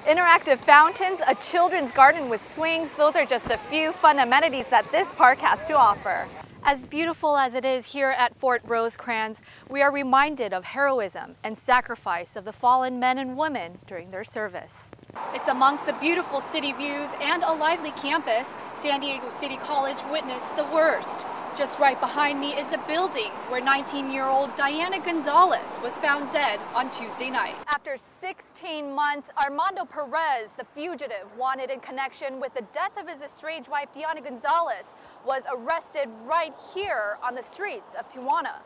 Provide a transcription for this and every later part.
Interactive fountains, a children's garden with swings, those are just a few fun amenities that this park has to offer. As beautiful as it is here at Fort Rosecrans, we are reminded of heroism and sacrifice of the fallen men and women during their service. It's amongst the beautiful city views and a lively campus, San Diego City College witnessed the worst. Just right behind me is the building where 19-year-old Diana Gonzalez was found dead on Tuesday night. After 16 months, Armando Perez, the fugitive wanted in connection with the death of his estranged wife Diana Gonzalez, was arrested right here on the streets of Tijuana.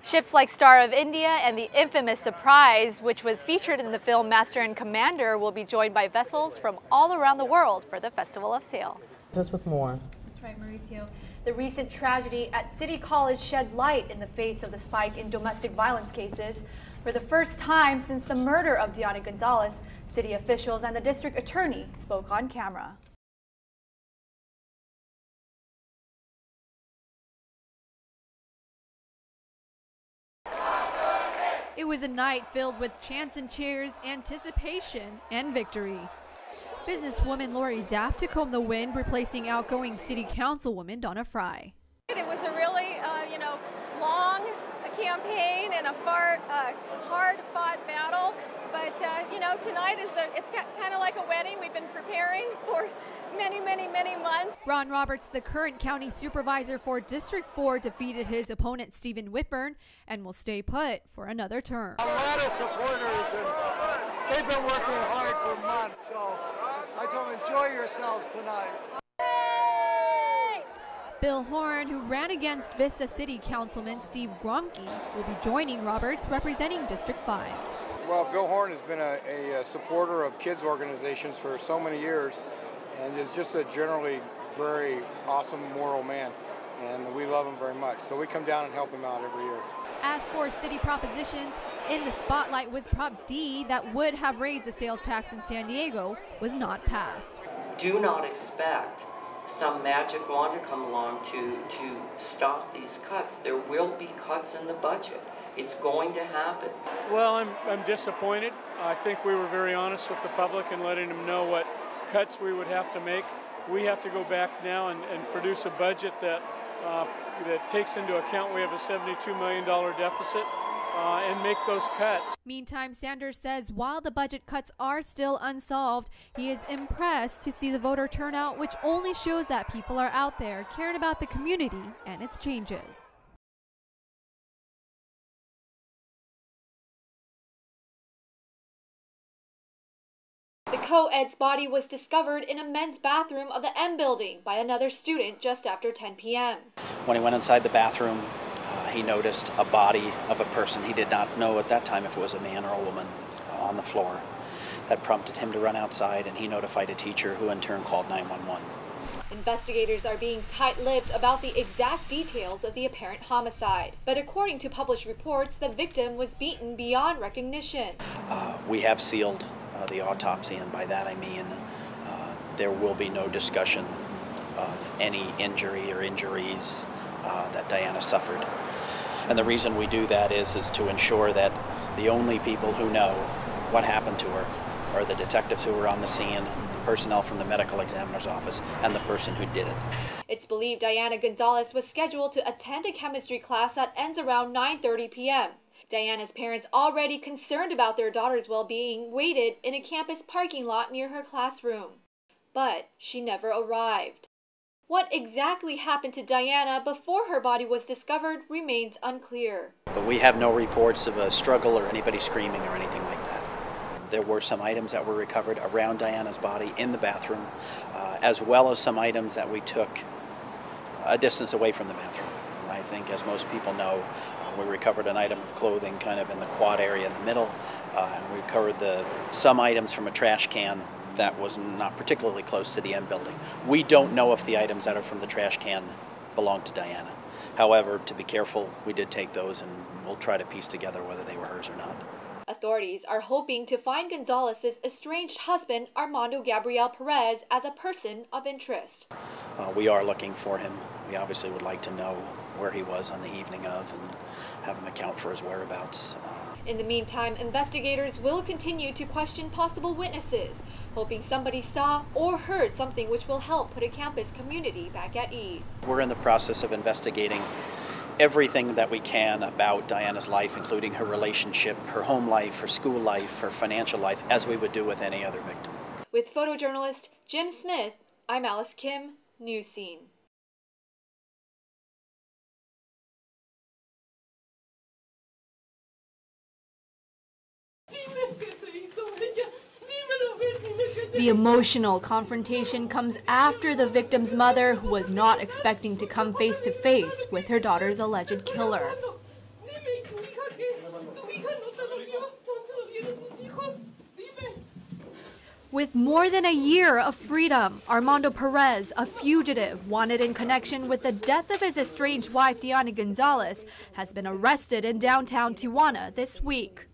Ships like Star of India and the infamous Surprise, which was featured in the film Master and Commander, will be joined by vessels from all around the world for the Festival of Sail. Just with more. That's right, Mauricio. The recent tragedy at City College shed light in the face of the spike in domestic violence cases. For the first time since the murder of Diana Gonzalez, city officials and the district attorney spoke on camera. It was a night filled with chants and cheers, anticipation, and victory. Businesswoman Lori Zaff took home the win, replacing outgoing city councilwoman Donna Fry. It was a really, long campaign and a hard-fought battle. But, tonight it's kind of like a wedding. We've been preparing for many, many, many months. Ron Roberts, the current county supervisor for District 4, defeated his opponent Stephen Whitburn and will stay put for another term. A lot of supporters, and they've been working hard for months, so I told them, enjoy yourselves tonight. Bill Horn, who ran against Vista City Councilman Steve Gromke, will be joining Roberts representing District 5. Well, Bill Horn has been a supporter of kids organizations for so many years and is just a generally very awesome, moral man, and we love him very much. So we come down and help him out every year. As for city propositions, in the spotlight was Prop D that would have raised the sales tax in San Diego, was not passed. Do not expect some magic wand to come along to stop these cuts. There will be cuts in the budget. It's going to happen. Well, I'm disappointed. I think we were very honest with the public and letting them know what cuts we would have to make. We have to go back now and produce a budget that takes into account we have a $72 million deficit and make those cuts. Meantime, Sanders says while the budget cuts are still unsolved, he is impressed to see the voter turnout, which only shows that people are out there caring about the community and its changes. The co-ed's body was discovered in a men's bathroom of the M building by another student just after 10 p.m. When he went inside the bathroom, he noticed a body of a person. He did not know at that time if it was a man or a woman on the floor. That prompted him to run outside, and he notified a teacher who in turn called 911. Investigators are being tight-lipped about the exact details of the apparent homicide. But according to published reports, the victim was beaten beyond recognition. We have sealed the autopsy, and by that I mean there will be no discussion of any injury or injuries that Diana suffered. And the reason we do that is to ensure that the only people who know what happened to her are the detectives who were on the scene, the personnel from the medical examiner's office, and the person who did it. It's believed Diana Gonzalez was scheduled to attend a chemistry class that ends around 9:30 p.m. Diana's parents, already concerned about their daughter's well-being, waited in a campus parking lot near her classroom. But she never arrived. What exactly happened to Diana before her body was discovered remains unclear. But we have no reports of a struggle or anybody screaming or anything like that. There were some items that were recovered around Diana's body in the bathroom, as well as some items that we took a distance away from the bathroom. And I think, as most people know, we recovered an item of clothing kind of in the quad area in the middle, and we recovered some items from a trash can that was not particularly close to the M building. We don't know if the items that are from the trash can belong to Diana. However, to be careful, we did take those, and we'll try to piece together whether they were hers or not. Authorities are hoping to find Gonzalez's estranged husband, Armando Gabriel Perez, as a person of interest. We are looking for him. We obviously would like to know where he was on the evening of and have him account for his whereabouts. In the meantime, investigators will continue to question possible witnesses, hoping somebody saw or heard something which will help put a campus community back at ease. We're in the process of investigating everything that we can about Diana's life, including her relationship, her home life, her school life, her financial life, as we would do with any other victim. With photojournalist Jim Smith, I'm Alice Kim, News Scene. The emotional confrontation comes after the victim's mother, who was not expecting to come face to face with her daughter's alleged killer. With more than a year of freedom, Armando Perez, a fugitive wanted in connection with the death of his estranged wife, Diana Gonzalez, has been arrested in downtown Tijuana this week.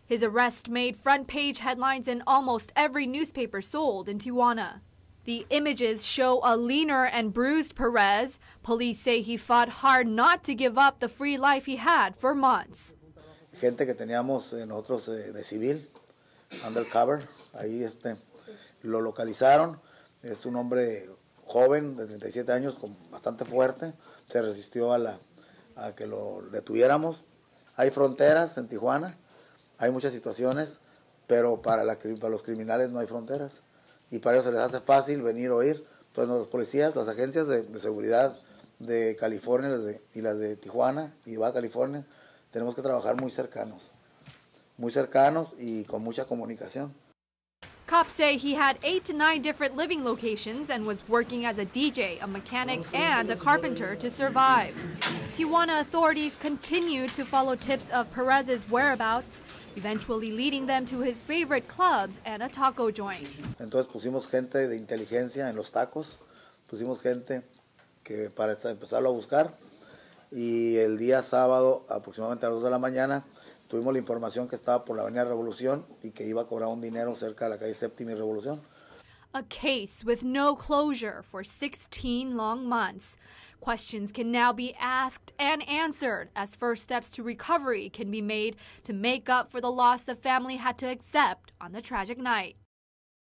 His arrest made front-page headlines in almost every newspaper sold in Tijuana. The images show a leaner and bruised Perez. Police say he fought hard not to give up the free life he had for months. Gente que teníamos nosotros de civil, undercover, ahí lo localizaron. Es un hombre joven de 37 años, bastante fuerte. Se resistió a que lo detuviéramos. Hay fronteras en Tijuana. Hay muchas situaciones, pero para los criminales no hay fronteras. Y para ellos se les hace fácil venir o ir. Entonces los policías, las agencias de seguridad de California y las de Tijuana y Baja California, tenemos que trabajar muy cercanos y con mucha comunicación. Cops say he had 8 to 9 different living locations and was working as a DJ, a mechanic, and a carpenter to survive. Tijuana authorities continue to follow tips of Perez's whereabouts, eventually leading them to his favorite clubs and a taco joint. Entonces pusimos gente de inteligencia en los tacos, pusimos gente que para empezarlo a buscar, y el día sábado, aproximadamente a las 2 de la mañana, tuvimos la información que estaba por la Avenida Revolución y que iba a cobrar un dinero cerca de la calle Séptima y Revolución. A case with no closure for 16 long months. Questions can now be asked and answered as first steps to recovery can be made to make up for the loss the family had to accept on the tragic night.